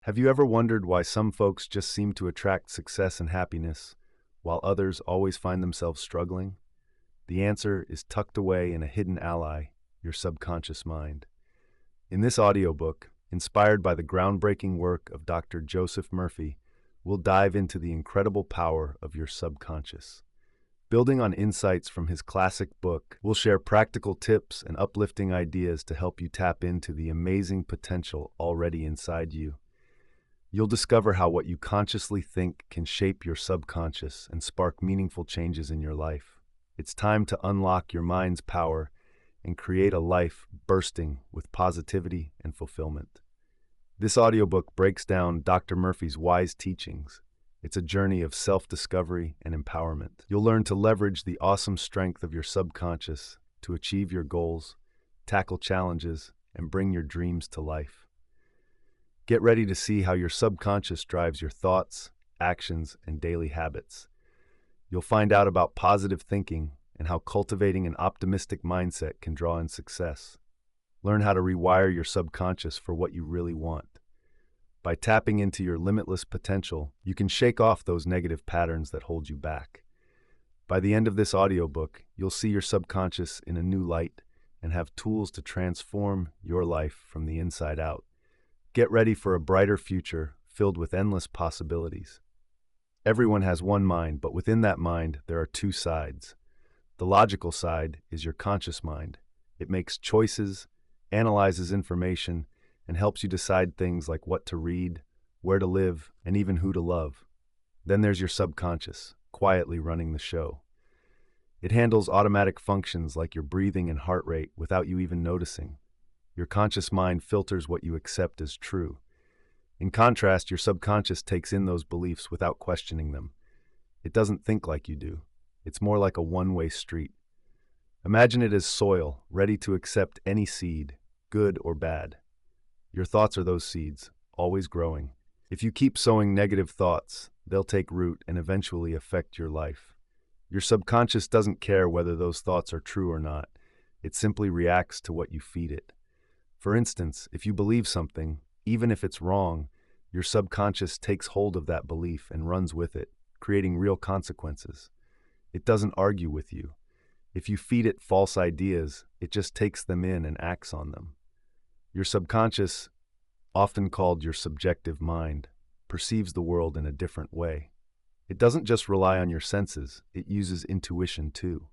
Have you ever wondered why some folks just seem to attract success and happiness, while others always find themselves struggling? The answer is tucked away in a hidden ally, your subconscious mind. In this audiobook, inspired by the groundbreaking work of Dr. Joseph Murphy, we'll dive into the incredible power of your subconscious. Building on insights from his classic book, we'll share practical tips and uplifting ideas to help you tap into the amazing potential already inside you. You'll discover how what you consciously think can shape your subconscious and spark meaningful changes in your life. It's time to unlock your mind's power and create a life bursting with positivity and fulfillment. This audiobook breaks down Dr. Murphy's wise teachings. It's a journey of self-discovery and empowerment. You'll learn to leverage the awesome strength of your subconscious to achieve your goals, tackle challenges, and bring your dreams to life. Get ready to see how your subconscious drives your thoughts, actions, and daily habits. You'll find out about positive thinking and how cultivating an optimistic mindset can draw in success. Learn how to rewire your subconscious for what you really want. By tapping into your limitless potential, you can shake off those negative patterns that hold you back. By the end of this audiobook, you'll see your subconscious in a new light and have tools to transform your life from the inside out. Get ready for a brighter future filled with endless possibilities. Everyone has one mind, but within that mind, there are two sides. The logical side is your conscious mind. It makes choices, analyzes information, and helps you decide things like what to read, where to live, and even who to love. Then there's your subconscious, quietly running the show. It handles automatic functions like your breathing and heart rate without you even noticing. Your conscious mind filters what you accept as true. In contrast, your subconscious takes in those beliefs without questioning them. It doesn't think like you do. It's more like a one-way street. Imagine it as soil, ready to accept any seed, good or bad. Your thoughts are those seeds, always growing. If you keep sowing negative thoughts, they'll take root and eventually affect your life. Your subconscious doesn't care whether those thoughts are true or not. It simply reacts to what you feed it. For instance, if you believe something, even if it's wrong, your subconscious takes hold of that belief and runs with it, creating real consequences. It doesn't argue with you. If you feed it false ideas, it just takes them in and acts on them. Your subconscious, often called your subjective mind, perceives the world in a different way. It doesn't just rely on your senses, it uses intuition too.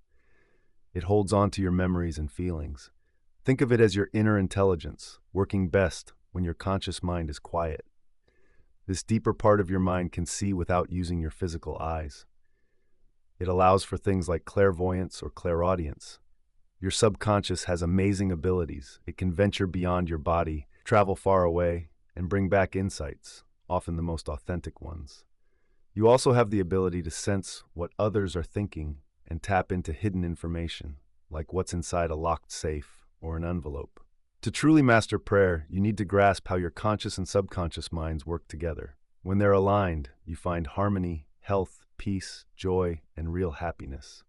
It holds on to your memories and feelings. Think of it as your inner intelligence, working best when your conscious mind is quiet. This deeper part of your mind can see without using your physical eyes. It allows for things like clairvoyance or clairaudience. Your subconscious has amazing abilities. It can venture beyond your body, travel far away, and bring back insights, often the most authentic ones. You also have the ability to sense what others are thinking and tap into hidden information, like what's inside a locked safe or an envelope. To truly master prayer, you need to grasp how your conscious and subconscious minds work together. When they're aligned, you find harmony, health, peace, joy, and real happiness.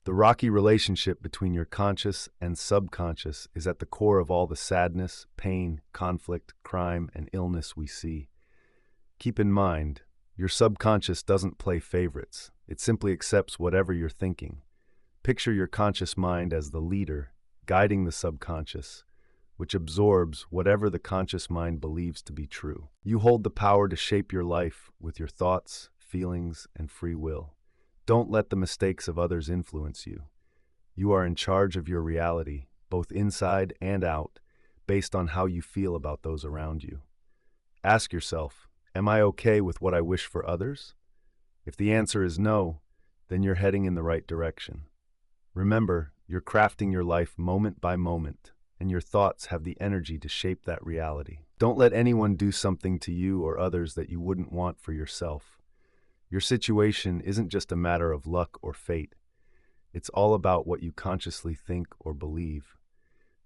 The rocky relationship between your conscious and subconscious is at the core of all the sadness, pain, conflict, crime, and illness we see. Keep in mind, your subconscious doesn't play favorites. It simply accepts whatever you're thinking. Picture your conscious mind as the leader, guiding the subconscious, which absorbs whatever the conscious mind believes to be true. You hold the power to shape your life with your thoughts, feelings, and free will. Don't let the mistakes of others influence you. You are in charge of your reality, both inside and out, based on how you feel about those around you. Ask yourself, am I okay with what I wish for others? If the answer is no, then you're heading in the right direction. Remember, you're crafting your life moment by moment, and your thoughts have the energy to shape that reality. Don't let anyone do something to you or others that you wouldn't want for yourself. Your situation isn't just a matter of luck or fate. It's all about what you consciously think or believe.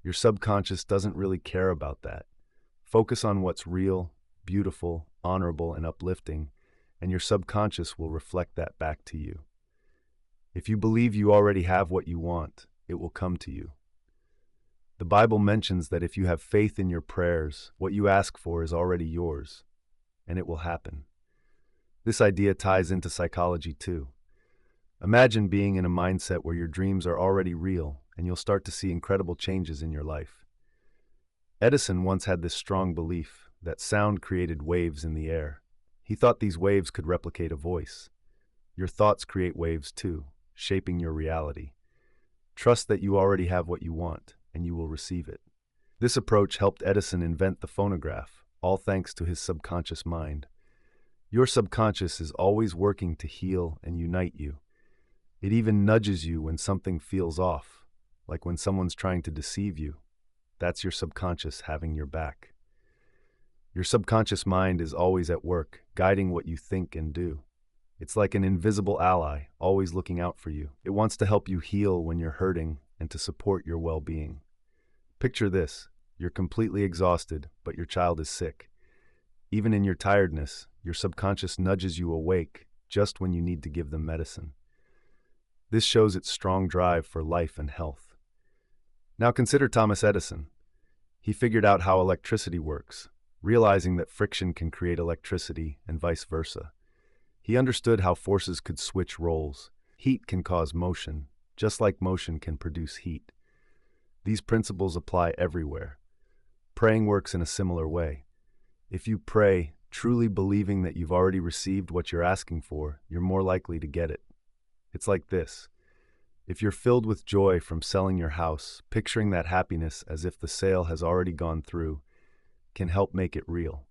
Your subconscious doesn't really care about that. Focus on what's real, beautiful, honorable, and uplifting, and your subconscious will reflect that back to you. If you believe you already have what you want, it will come to you. The Bible mentions that if you have faith in your prayers, what you ask for is already yours. and it will happen. This idea ties into psychology too. Imagine being in a mindset where your dreams are already real and you'll start to see incredible changes in your life. Edison once had this strong belief that sound created waves in the air. He thought these waves could replicate a voice. Your thoughts create waves too, shaping your reality. Trust that you already have what you want, and you will receive it. This approach helped Edison invent the phonograph, all thanks to his subconscious mind. Your subconscious is always working to heal and unite you. It even nudges you when something feels off, like when someone's trying to deceive you. That's your subconscious having your back. Your subconscious mind is always at work, guiding what you think and do. It's like an invisible ally, always looking out for you. It wants to help you heal when you're hurting and to support your well-being. Picture this: you're completely exhausted, but your child is sick. Even in your tiredness, your subconscious nudges you awake just when you need to give them medicine. This shows its strong drive for life and health. Now consider Thomas Edison. He figured out how electricity works, realizing that friction can create electricity and vice versa. He understood how forces could switch roles. Heat can cause motion, just like motion can produce heat. These principles apply everywhere. Praying works in a similar way. If you pray, truly believing that you've already received what you're asking for, you're more likely to get it. It's like this. If you're filled with joy from selling your house, picturing that happiness as if the sale has already gone through can help make it real.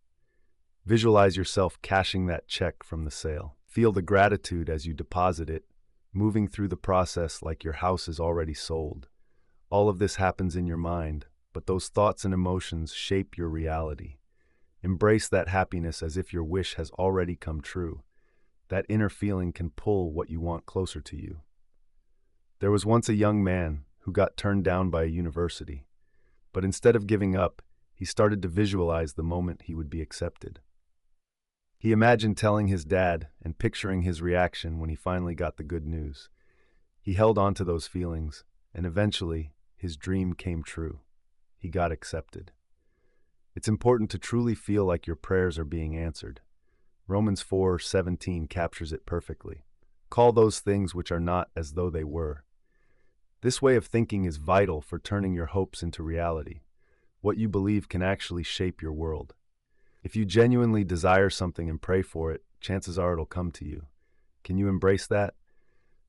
Visualize yourself cashing that check from the sale. Feel the gratitude as you deposit it, moving through the process like your house is already sold. All of this happens in your mind, but those thoughts and emotions shape your reality. Embrace that happiness as if your wish has already come true. That inner feeling can pull what you want closer to you. There was once a young man who got turned down by a university, but instead of giving up, he started to visualize the moment he would be accepted. He imagined telling his dad and picturing his reaction when he finally got the good news. He held on to those feelings, and eventually, his dream came true. He got accepted. It's important to truly feel like your prayers are being answered. Romans 4:17 captures it perfectly. Call those things which are not as though they were. This way of thinking is vital for turning your hopes into reality. What you believe can actually shape your world. If you genuinely desire something and pray for it, chances are it'll come to you. Can you embrace that?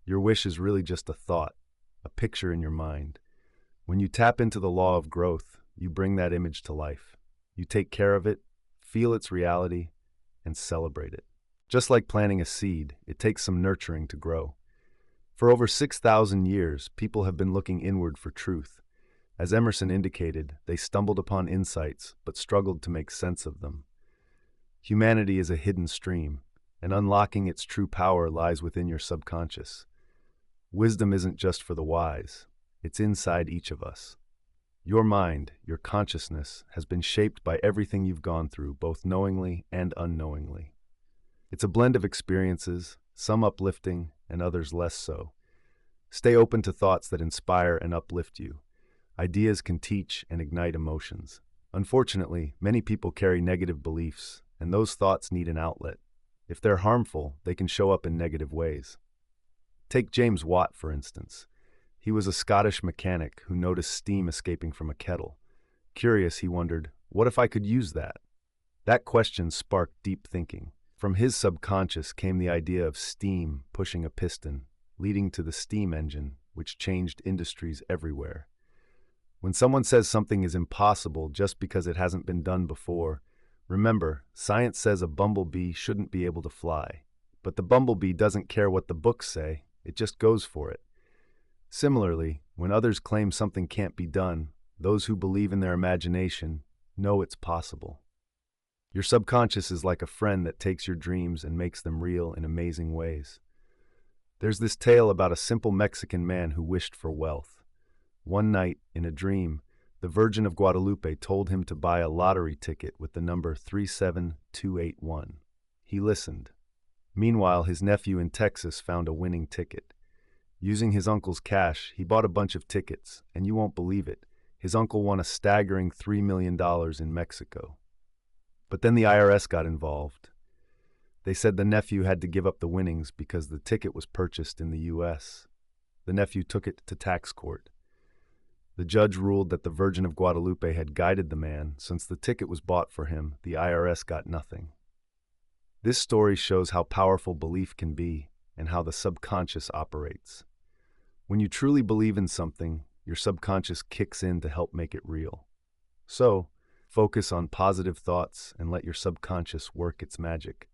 Your wish is really just a thought, a picture in your mind. When you tap into the law of growth, you bring that image to life. You take care of it, feel its reality, and celebrate it. Just like planting a seed, it takes some nurturing to grow. For over 6,000 years, people have been looking inward for truth. As Emerson indicated, they stumbled upon insights, but struggled to make sense of them. Humanity is a hidden stream, and unlocking its true power lies within your subconscious. Wisdom isn't just for the wise, it's inside each of us. Your mind, your consciousness, has been shaped by everything you've gone through, both knowingly and unknowingly. It's a blend of experiences, some uplifting and others less so. Stay open to thoughts that inspire and uplift you. Ideas can teach and ignite emotions. Unfortunately, many people carry negative beliefs, and those thoughts need an outlet. If they're harmful, they can show up in negative ways. Take James Watt, for instance. He was a Scottish mechanic who noticed steam escaping from a kettle. Curious, he wondered, what if I could use that? That question sparked deep thinking. From his subconscious came the idea of steam pushing a piston, leading to the steam engine, which changed industries everywhere. When someone says something is impossible just because it hasn't been done before, remember, science says a bumblebee shouldn't be able to fly. But the bumblebee doesn't care what the books say, it just goes for it. Similarly, when others claim something can't be done, those who believe in their imagination know it's possible. Your subconscious is like a friend that takes your dreams and makes them real in amazing ways. There's this tale about a simple Mexican man who wished for wealth. One night, in a dream, the Virgin of Guadalupe told him to buy a lottery ticket with the number 37281. He listened. Meanwhile, his nephew in Texas found a winning ticket. Using his uncle's cash, he bought a bunch of tickets, and you won't believe it, his uncle won a staggering $3 million in Mexico. But then the IRS got involved. They said the nephew had to give up the winnings because the ticket was purchased in the U.S. The nephew took it to tax court. The judge ruled that the Virgin of Guadalupe had guided the man. Since the ticket was bought for him, the IRS got nothing. This story shows how powerful belief can be and how the subconscious operates. When you truly believe in something, your subconscious kicks in to help make it real. So, focus on positive thoughts and let your subconscious work its magic.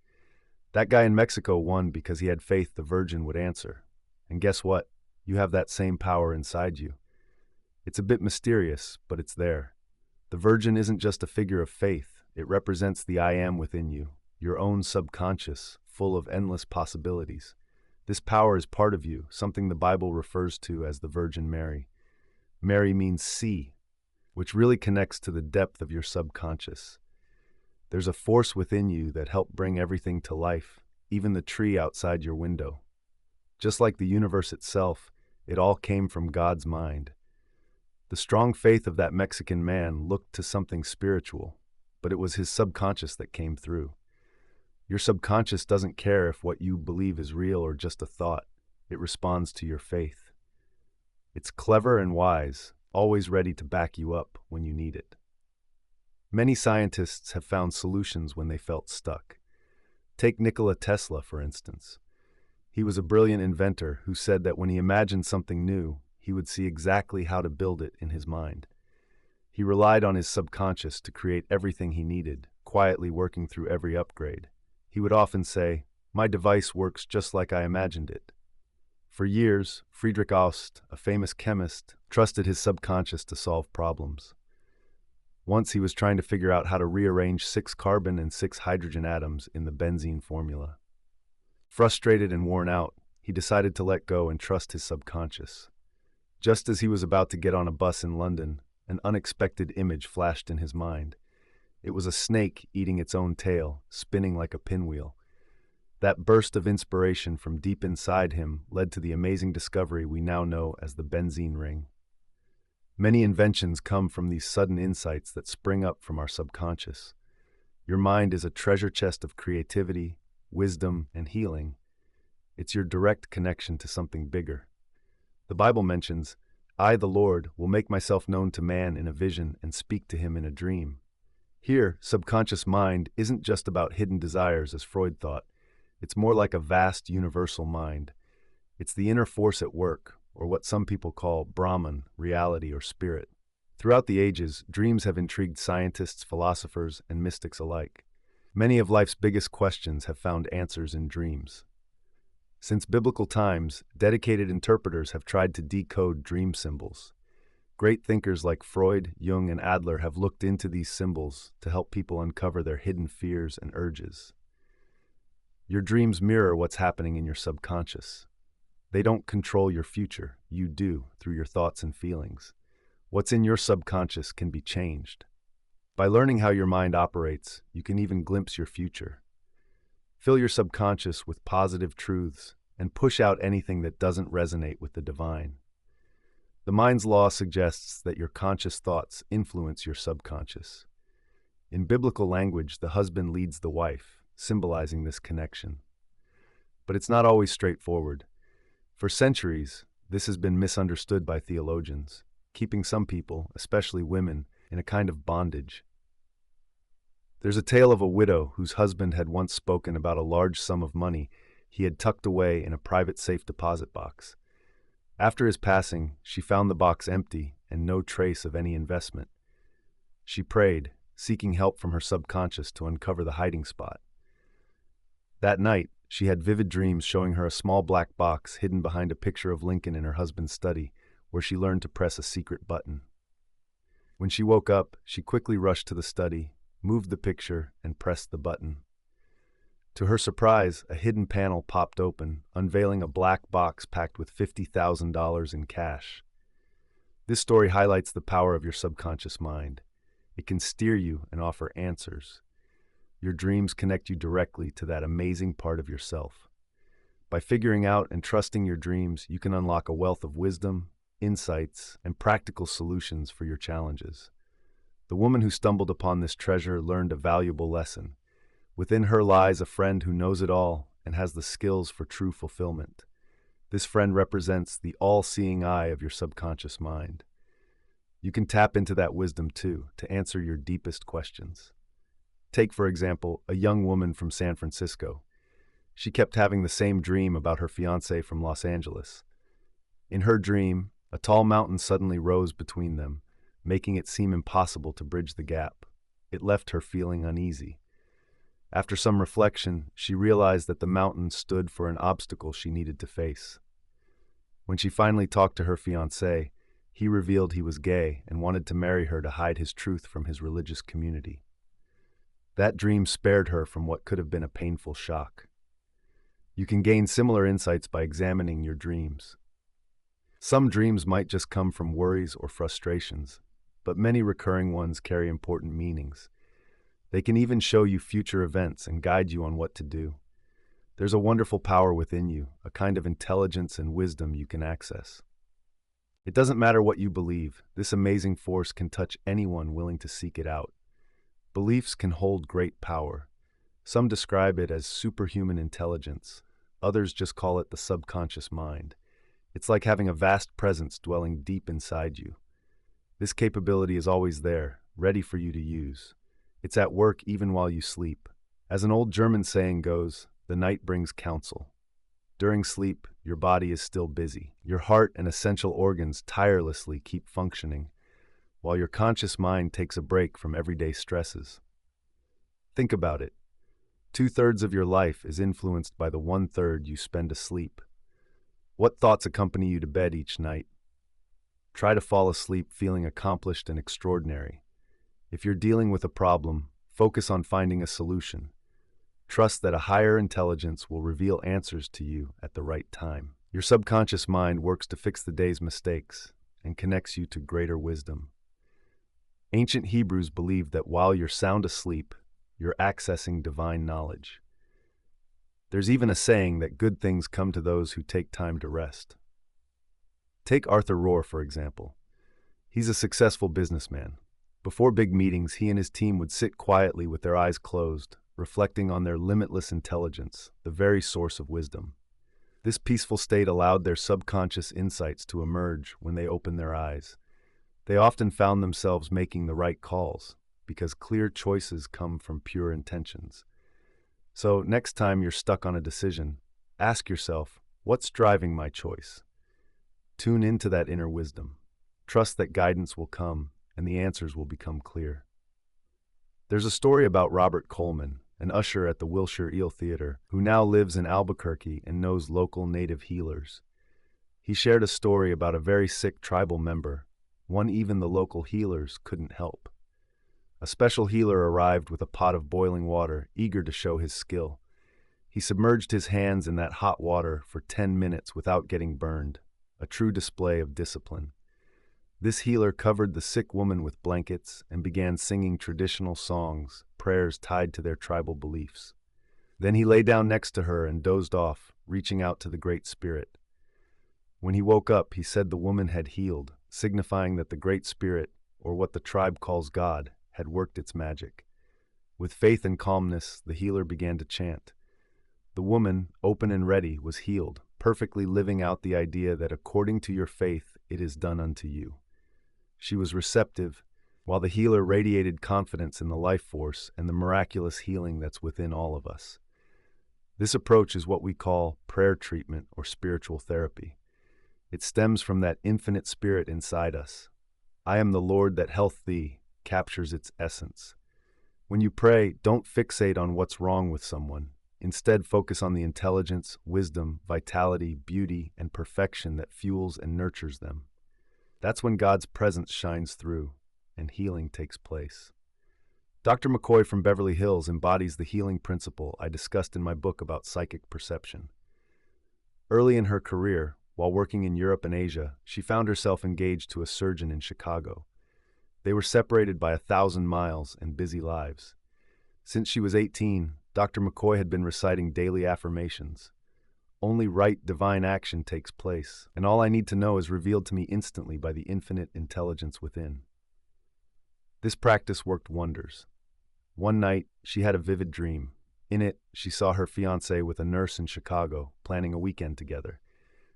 That guy in Mexico won because he had faith the Virgin would answer. And guess what? You have that same power inside you. It's a bit mysterious, but it's there. The Virgin isn't just a figure of faith. It represents the I am within you, your own subconscious, full of endless possibilities. This power is part of you, something the Bible refers to as the Virgin Mary. Mary means see, which really connects to the depth of your subconscious. There's a force within you that helped bring everything to life, even the tree outside your window. Just like the universe itself, it all came from God's mind. The strong faith of that Mexican man looked to something spiritual, but it was his subconscious that came through. Your subconscious doesn't care if what you believe is real or just a thought. It responds to your faith. It's clever and wise, always ready to back you up when you need it. Many scientists have found solutions when they felt stuck. Take Nikola Tesla, for instance. He was a brilliant inventor who said that when he imagined something new, he would see exactly how to build it in his mind. He relied on his subconscious to create everything he needed, quietly working through every upgrade. He would often say, "My device works just like I imagined it." For years, Friedrich Aust, a famous chemist, trusted his subconscious to solve problems. Once he was trying to figure out how to rearrange 6 carbon and 6 hydrogen atoms in the benzene formula. Frustrated and worn out, he decided to let go and trust his subconscious. Just as he was about to get on a bus in London, an unexpected image flashed in his mind. It was a snake eating its own tail, spinning like a pinwheel. That burst of inspiration from deep inside him led to the amazing discovery we now know as the benzene ring. Many inventions come from these sudden insights that spring up from our subconscious. Your mind is a treasure chest of creativity, wisdom, and healing. It's your direct connection to something bigger. The Bible mentions, "I, the Lord, will make myself known to man in a vision and speak to him in a dream." Here, subconscious mind isn't just about hidden desires, as Freud thought. It's more like a vast universal mind. It's the inner force at work, or what some people call Brahman, reality, or spirit. Throughout the ages, dreams have intrigued scientists, philosophers, and mystics alike. Many of life's biggest questions have found answers in dreams. Since biblical times, dedicated interpreters have tried to decode dream symbols. Great thinkers like Freud, Jung, and Adler have looked into these symbols to help people uncover their hidden fears and urges. Your dreams mirror what's happening in your subconscious. They don't control your future, you do, through your thoughts and feelings. What's in your subconscious can be changed. By learning how your mind operates, you can even glimpse your future. Fill your subconscious with positive truths and push out anything that doesn't resonate with the divine. The mind's law suggests that your conscious thoughts influence your subconscious. In biblical language, the husband leads the wife, symbolizing this connection. But it's not always straightforward. For centuries, this has been misunderstood by theologians, keeping some people, especially women, in a kind of bondage. There's a tale of a widow whose husband had once spoken about a large sum of money he had tucked away in a private safe deposit box. After his passing, she found the box empty and no trace of any investment. She prayed, seeking help from her subconscious to uncover the hiding spot. That night, she had vivid dreams showing her a small black box hidden behind a picture of Lincoln in her husband's study, where she learned to press a secret button. When she woke up, she quickly rushed to the study, moved the picture, and pressed the button. To her surprise, a hidden panel popped open, unveiling a black box packed with $50,000 in cash. This story highlights the power of your subconscious mind. It can steer you and offer answers. Your dreams connect you directly to that amazing part of yourself. By figuring out and trusting your dreams, you can unlock a wealth of wisdom, insights, and practical solutions for your challenges. The woman who stumbled upon this treasure learned a valuable lesson. Within her lies a friend who knows it all and has the skills for true fulfillment. This friend represents the all-seeing eye of your subconscious mind. You can tap into that wisdom too, to answer your deepest questions. Take, for example, a young woman from San Francisco. She kept having the same dream about her fiancé from Los Angeles. In her dream, a tall mountain suddenly rose between them, making it seem impossible to bridge the gap. It left her feeling uneasy. After some reflection, she realized that the mountain stood for an obstacle she needed to face. When she finally talked to her fiancé, he revealed he was gay and wanted to marry her to hide his truth from his religious community. That dream spared her from what could have been a painful shock. You can gain similar insights by examining your dreams. Some dreams might just come from worries or frustrations, but many recurring ones carry important meanings. They can even show you future events and guide you on what to do. There's a wonderful power within you, a kind of intelligence and wisdom you can access. It doesn't matter what you believe, this amazing force can touch anyone willing to seek it out. Beliefs can hold great power. Some describe it as superhuman intelligence. Others just call it the subconscious mind. It's like having a vast presence dwelling deep inside you. This capability is always there, ready for you to use. It's at work even while you sleep. As an old German saying goes, the night brings counsel. During sleep, your body is still busy. Your heart and essential organs tirelessly keep functioning, while your conscious mind takes a break from everyday stresses. Think about it. 2/3 of your life is influenced by the 1/3 you spend asleep. What thoughts accompany you to bed each night? Try to fall asleep feeling accomplished and extraordinary. If you're dealing with a problem, focus on finding a solution. Trust that a higher intelligence will reveal answers to you at the right time. Your subconscious mind works to fix the day's mistakes and connects you to greater wisdom. Ancient Hebrews believed that while you're sound asleep, you're accessing divine knowledge. There's even a saying that good things come to those who take time to rest. Take Arthur Rohr, for example. He's a successful businessman. Before big meetings, he and his team would sit quietly with their eyes closed, reflecting on their limitless intelligence, the very source of wisdom. This peaceful state allowed their subconscious insights to emerge when they opened their eyes. They often found themselves making the right calls, because clear choices come from pure intentions. So next time you're stuck on a decision, ask yourself, what's driving my choice? Tune into that inner wisdom. Trust that guidance will come and the answers will become clear. There's a story about Robert Coleman, an usher at the Wilshire Eel Theater, who now lives in Albuquerque and knows local native healers. He shared a story about a very sick tribal member, one even the local healers couldn't help. A special healer arrived with a pot of boiling water, eager to show his skill. He submerged his hands in that hot water for 10 minutes without getting burned, a true display of discipline. This healer covered the sick woman with blankets and began singing traditional songs, prayers tied to their tribal beliefs. Then he lay down next to her and dozed off, reaching out to the Great Spirit. When he woke up, he said the woman had healed, signifying that the Great Spirit, or what the tribe calls God, had worked its magic. With faith and calmness, the healer began to chant. The woman, open and ready, was healed, perfectly living out the idea that according to your faith, it is done unto you. She was receptive, while the healer radiated confidence in the life force and the miraculous healing that's within all of us. This approach is what we call prayer treatment or spiritual therapy. It stems from that infinite spirit inside us. I am the Lord that health thee captures its essence. When you pray, don't fixate on what's wrong with someone. Instead, focus on the intelligence, wisdom, vitality, beauty, and perfection that fuels and nurtures them. That's when God's presence shines through and healing takes place. Dr. McCoy from Beverly Hills embodies the healing principle I discussed in my book about psychic perception. Early in her career, while working in Europe and Asia, she found herself engaged to a surgeon in Chicago. They were separated by 1,000 miles and busy lives. Since she was 18, Dr. McCoy had been reciting daily affirmations. Only right divine action takes place, and all I need to know is revealed to me instantly by the infinite intelligence within. This practice worked wonders. One night, she had a vivid dream. In it, she saw her fiancé with a nurse in Chicago, planning a weekend together.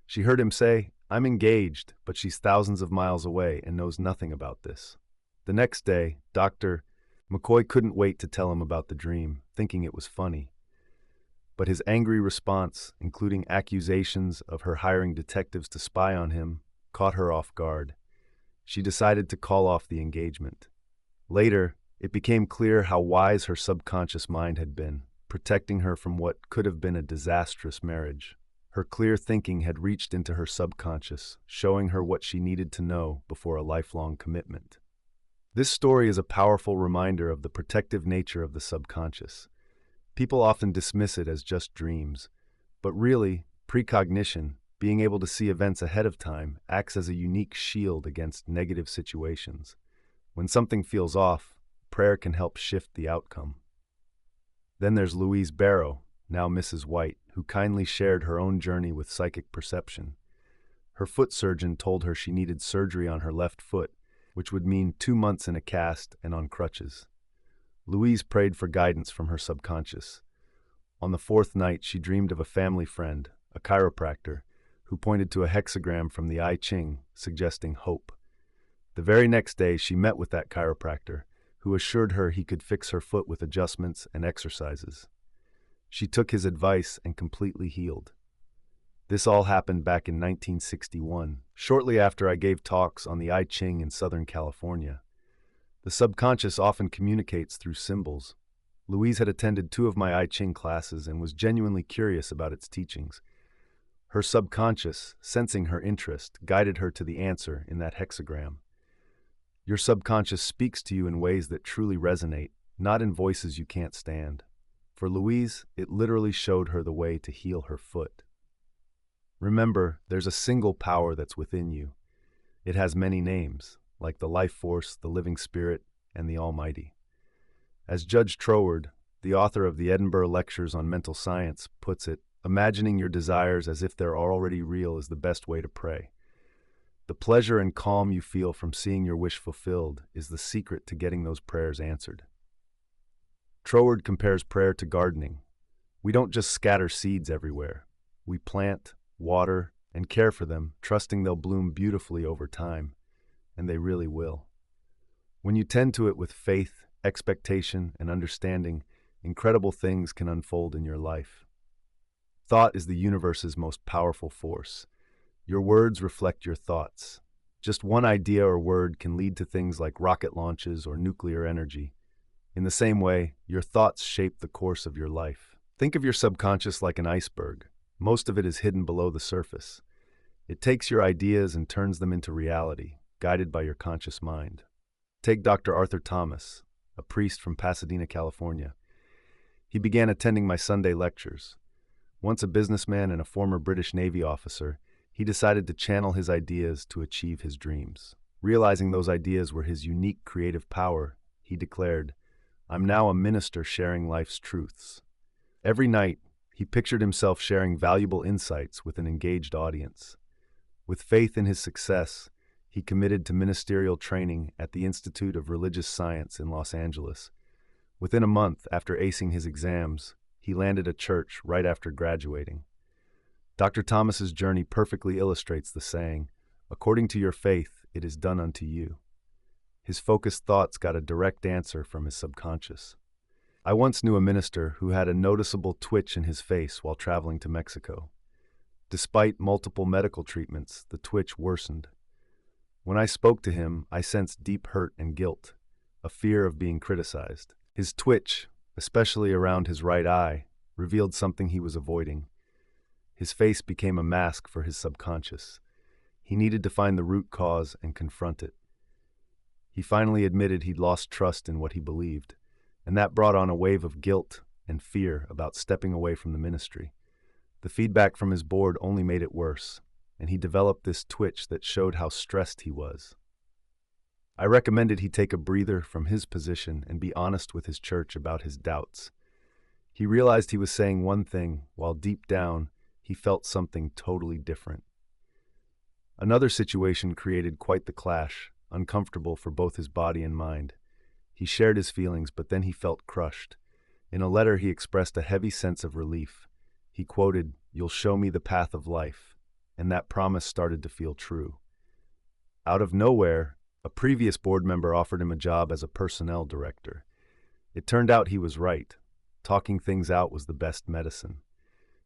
She heard him say, "I'm engaged, but she's thousands of miles away and knows nothing about this." The next day, Dr. McCoy couldn't wait to tell him about the dream, thinking it was funny. But his angry response, including accusations of her hiring detectives to spy on him, caught her off guard. She decided to call off the engagement. Later, it became clear how wise her subconscious mind had been, protecting her from what could have been a disastrous marriage. Her clear thinking had reached into her subconscious, showing her what she needed to know before a lifelong commitment. This story is a powerful reminder of the protective nature of the subconscious. People often dismiss it as just dreams, but really, precognition, being able to see events ahead of time, acts as a unique shield against negative situations. When something feels off, prayer can help shift the outcome. Then there's Louise Barrow, now Mrs. White, who kindly shared her own journey with psychic perception. Her foot surgeon told her she needed surgery on her left foot, which would mean 2 months in a cast and on crutches. Louise prayed for guidance from her subconscious. On the 4th night, she dreamed of a family friend, a chiropractor, who pointed to a hexagram from the I Ching, suggesting hope. The very next day, she met with that chiropractor, who assured her he could fix her foot with adjustments and exercises. She took his advice and completely healed. This all happened back in 1961, shortly after I gave talks on the I Ching in Southern California. The subconscious often communicates through symbols. Louise had attended 2 of my I Ching classes and was genuinely curious about its teachings. Her subconscious, sensing her interest, guided her to the answer in that hexagram. Your subconscious speaks to you in ways that truly resonate, not in voices you can't stand. For Louise, it literally showed her the way to heal her foot. Remember, there's a single power that's within you. It has many names, like the life force, the living spirit, and the Almighty. As Judge Troward, the author of the Edinburgh Lectures on Mental Science, puts it, imagining your desires as if they're already real is the best way to pray. The pleasure and calm you feel from seeing your wish fulfilled is the secret to getting those prayers answered. Troward compares prayer to gardening. We don't just scatter seeds everywhere. We plant, water, and care for them, trusting they'll bloom beautifully over time, and they really will. When you tend to it with faith, expectation, and understanding, incredible things can unfold in your life. Thought is the universe's most powerful force. Your words reflect your thoughts. Just one idea or word can lead to things like rocket launches or nuclear energy. In the same way, your thoughts shape the course of your life. Think of your subconscious like an iceberg. Most of it is hidden below the surface. It takes your ideas and turns them into reality, guided by your conscious mind. Take Dr. Arthur Thomas, a priest from Pasadena, California. He began attending my Sunday lectures. Once a businessman and a former British Navy officer, he decided to channel his ideas to achieve his dreams. Realizing those ideas were his unique creative power, he declared, "I'm now a minister sharing life's truths." Every night, he pictured himself sharing valuable insights with an engaged audience. With faith in his success, he committed to ministerial training at the Institute of Religious Science in Los Angeles. Within a month after acing his exams, he landed a church right after graduating. Dr. Thomas's journey perfectly illustrates the saying, "According to your faith, it is done unto you." His focused thoughts got a direct answer from his subconscious. I once knew a minister who had a noticeable twitch in his face while traveling to Mexico. Despite multiple medical treatments, the twitch worsened. When I spoke to him, I sensed deep hurt and guilt, a fear of being criticized. His twitch, especially around his right eye, revealed something he was avoiding. His face became a mask for his subconscious. He needed to find the root cause and confront it. He finally admitted he'd lost trust in what he believed, and that brought on a wave of guilt and fear about stepping away from the ministry. The feedback from his board only made it worse, and he developed this twitch that showed how stressed he was. I recommended he take a breather from his position and be honest with his church about his doubts. He realized he was saying one thing, while deep down, he felt something totally different. Another situation created quite the clash, uncomfortable for both his body and mind. He shared his feelings, but then he felt crushed. In a letter, he expressed a heavy sense of relief. He quoted, "You'll show me the path of life," and that promise started to feel true. Out of nowhere, a previous board member offered him a job as a personnel director. It turned out he was right. Talking things out was the best medicine.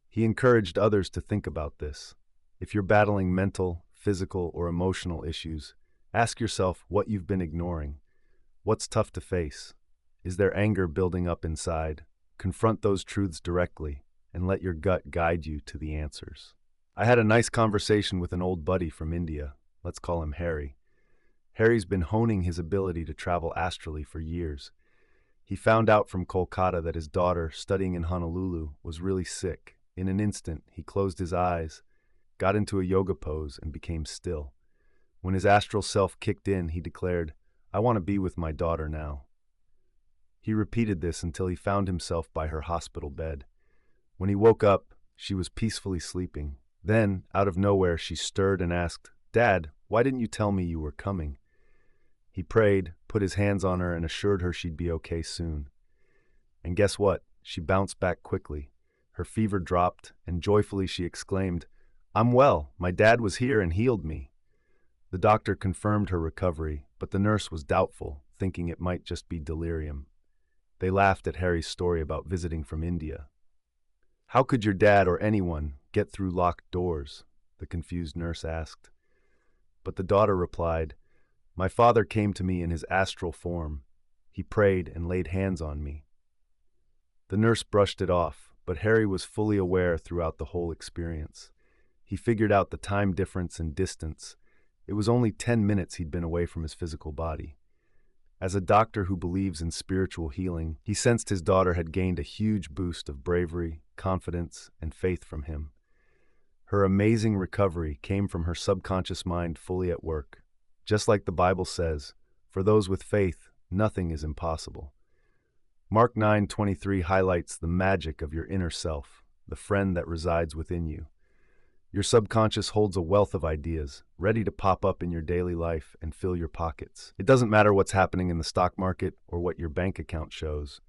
He encouraged others to think about this. If you're battling mental, physical, or emotional issues, ask yourself what you've been ignoring. What's tough to face? Is there anger building up inside? Confront those truths directly and let your gut guide you to the answers. I had a nice conversation with an old buddy from India. Let's call him Harry. Harry's been honing his ability to travel astrally for years. He found out from Kolkata that his daughter, studying in Honolulu, was really sick. In an instant, he closed his eyes, got into a yoga pose, and became still. When his astral self kicked in, he declared, "I want to be with my daughter now." He repeated this until he found himself by her hospital bed. When he woke up, she was peacefully sleeping. Then, out of nowhere, she stirred and asked, "Dad, why didn't you tell me you were coming?" He prayed, put his hands on her, and assured her she'd be okay soon. And guess what? She bounced back quickly. Her fever dropped, and joyfully she exclaimed, "I'm well. My dad was here and healed me." The doctor confirmed her recovery, but the nurse was doubtful, thinking it might just be delirium. They laughed at Harry's story about visiting from India. "How could your dad or anyone get through locked doors?" the confused nurse asked. But the daughter replied, "My father came to me in his astral form. He prayed and laid hands on me." The nurse brushed it off, but Harry was fully aware throughout the whole experience. He figured out the time difference and distance. It was only 10 minutes he'd been away from his physical body. As a doctor who believes in spiritual healing, he sensed his daughter had gained a huge boost of bravery, confidence, and faith from him. Her amazing recovery came from her subconscious mind fully at work. Just like the Bible says, for those with faith, nothing is impossible. Mark 9:23 highlights the magic of your inner self, the friend that resides within you. Your subconscious holds a wealth of ideas, ready to pop up in your daily life and fill your pockets. It doesn't matter what's happening in the stock market or what your bank account shows.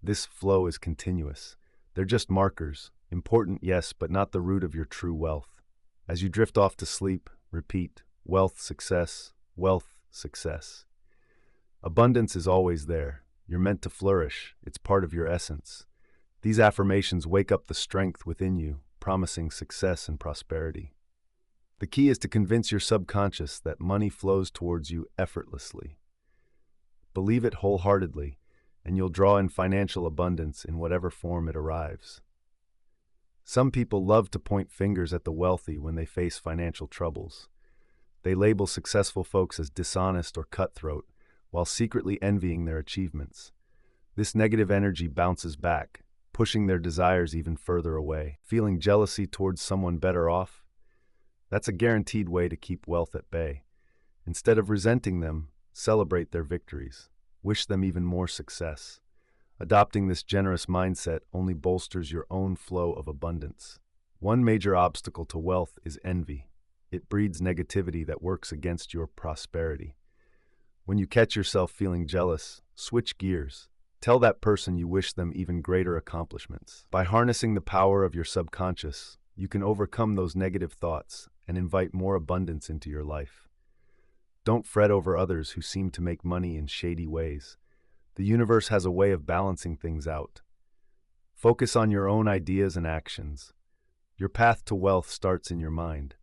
This flow is continuous. They're just markers, important, yes, but not the root of your true wealth. As you drift off to sleep, repeat, wealth, success, wealth, success. Abundance is always there. You're meant to flourish. It's part of your essence. These affirmations wake up the strength within you, promising success and prosperity. The key is to convince your subconscious that money flows towards you effortlessly. Believe it wholeheartedly, and you'll draw in financial abundance in whatever form it arrives. Some people love to point fingers at the wealthy when they face financial troubles. They label successful folks as dishonest or cutthroat, while secretly envying their achievements. This negative energy bounces back, pushing their desires even further away. Feeling jealousy towards someone better off? That's a guaranteed way to keep wealth at bay. Instead of resenting them, celebrate their victories. Wish them even more success. Adopting this generous mindset only bolsters your own flow of abundance. One major obstacle to wealth is envy. It breeds negativity that works against your prosperity. When you catch yourself feeling jealous, switch gears. Tell that person you wish them even greater accomplishments. By harnessing the power of your subconscious, you can overcome those negative thoughts and invite more abundance into your life. Don't fret over others who seem to make money in shady ways. The universe has a way of balancing things out. Focus on your own ideas and actions. Your path to wealth starts in your mind.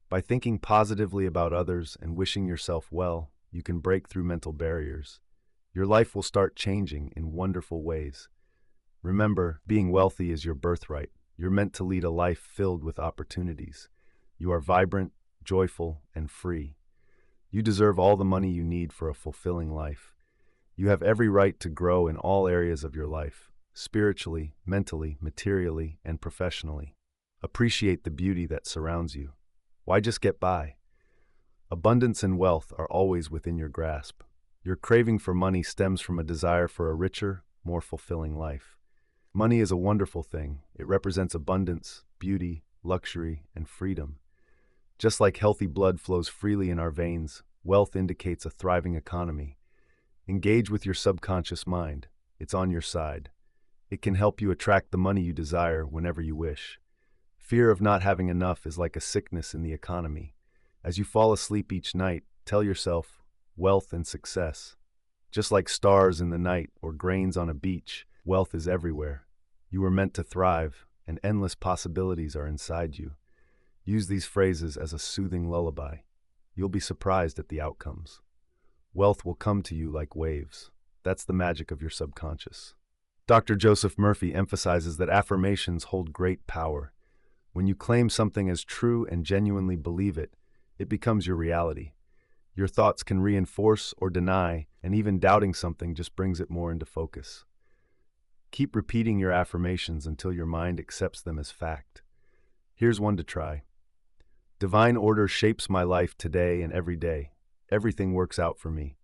By thinking positively about others and wishing yourself well, you can break through mental barriers. Your life will start changing in wonderful ways. Remember, being wealthy is your birthright. You're meant to lead a life filled with opportunities. You are vibrant, joyful, and free. You deserve all the money you need for a fulfilling life. You have every right to grow in all areas of your life, spiritually, mentally, materially, and professionally. Appreciate the beauty that surrounds you. Why just get by? Abundance and wealth are always within your grasp. Your craving for money stems from a desire for a richer, more fulfilling life. Money is a wonderful thing. It represents abundance, beauty, luxury, and freedom. Just like healthy blood flows freely in our veins, wealth indicates a thriving economy. Engage with your subconscious mind. It's on your side. It can help you attract the money you desire whenever you wish. Fear of not having enough is like a sickness in the economy. As you fall asleep each night, tell yourself, wealth and success. Just like stars in the night or grains on a beach, wealth is everywhere. You were meant to thrive, and endless possibilities are inside you. Use these phrases as a soothing lullaby. You'll be surprised at the outcomes. Wealth will come to you like waves. That's the magic of your subconscious. Dr. Joseph Murphy emphasizes that affirmations hold great power. When you claim something as true and genuinely believe it, it becomes your reality. Your thoughts can reinforce or deny, and even doubting something just brings it more into focus. Keep repeating your affirmations until your mind accepts them as fact. Here's one to try. Divine order shapes my life today and every day. Everything works out for me.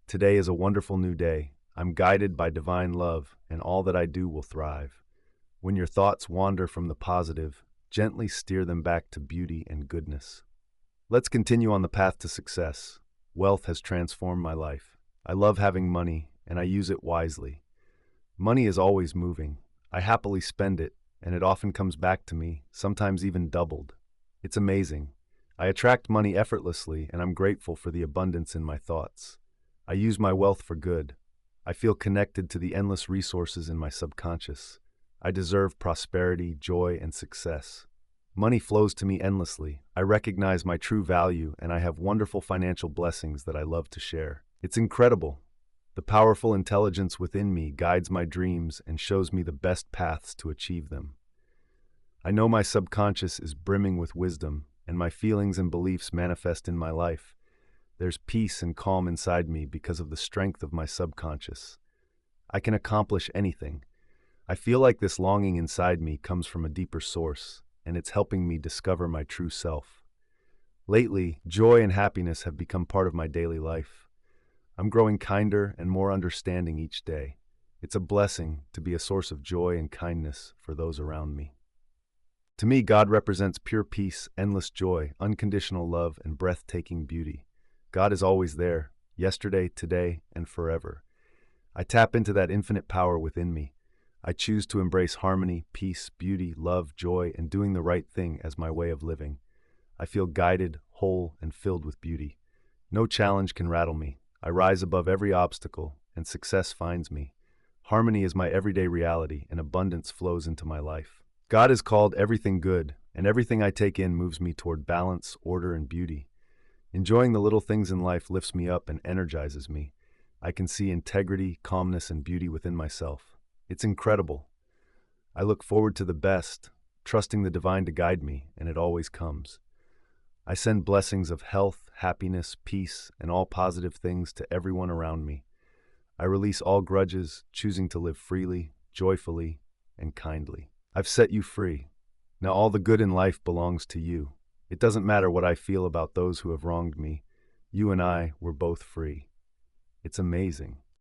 Today is a wonderful new day. I'm guided by divine love, and all that I do will thrive. When your thoughts wander from the positive, gently steer them back to beauty and goodness. Let's continue on the path to success. Wealth has transformed my life. I love having money, and I use it wisely. Money is always moving. I happily spend it, and it often comes back to me, sometimes even doubled. It's amazing. I attract money effortlessly, and I'm grateful for the abundance in my thoughts. I use my wealth for good. I feel connected to the endless resources in my subconscious. I deserve prosperity, joy, and success. Money flows to me endlessly. I recognize my true value, and I have wonderful financial blessings that I love to share. It's incredible. The powerful intelligence within me guides my dreams and shows me the best paths to achieve them. I know my subconscious is brimming with wisdom, and my feelings and beliefs manifest in my life. There's peace and calm inside me because of the strength of my subconscious. I can accomplish anything. I feel like this longing inside me comes from a deeper source, and it's helping me discover my true self. Lately, joy and happiness have become part of my daily life. I'm growing kinder and more understanding each day. It's a blessing to be a source of joy and kindness for those around me. To me, God represents pure peace, endless joy, unconditional love, and breathtaking beauty. God is always there, yesterday, today, and forever. I tap into that infinite power within me. I choose to embrace harmony, peace, beauty, love, joy, and doing the right thing as my way of living. I feel guided, whole, and filled with beauty. No challenge can rattle me. I rise above every obstacle, and success finds me. Harmony is my everyday reality, and abundance flows into my life. God is called everything good, and everything I take in moves me toward balance, order, and beauty. Enjoying the little things in life lifts me up and energizes me. I can see integrity, calmness, and beauty within myself. It's incredible. I look forward to the best, trusting the divine to guide me, and it always comes. I send blessings of health, happiness, peace, and all positive things to everyone around me. I release all grudges, choosing to live freely, joyfully, and kindly. I've set you free. Now all the good in life belongs to you. It doesn't matter what I feel about those who have wronged me. You and I were both free. It's amazing.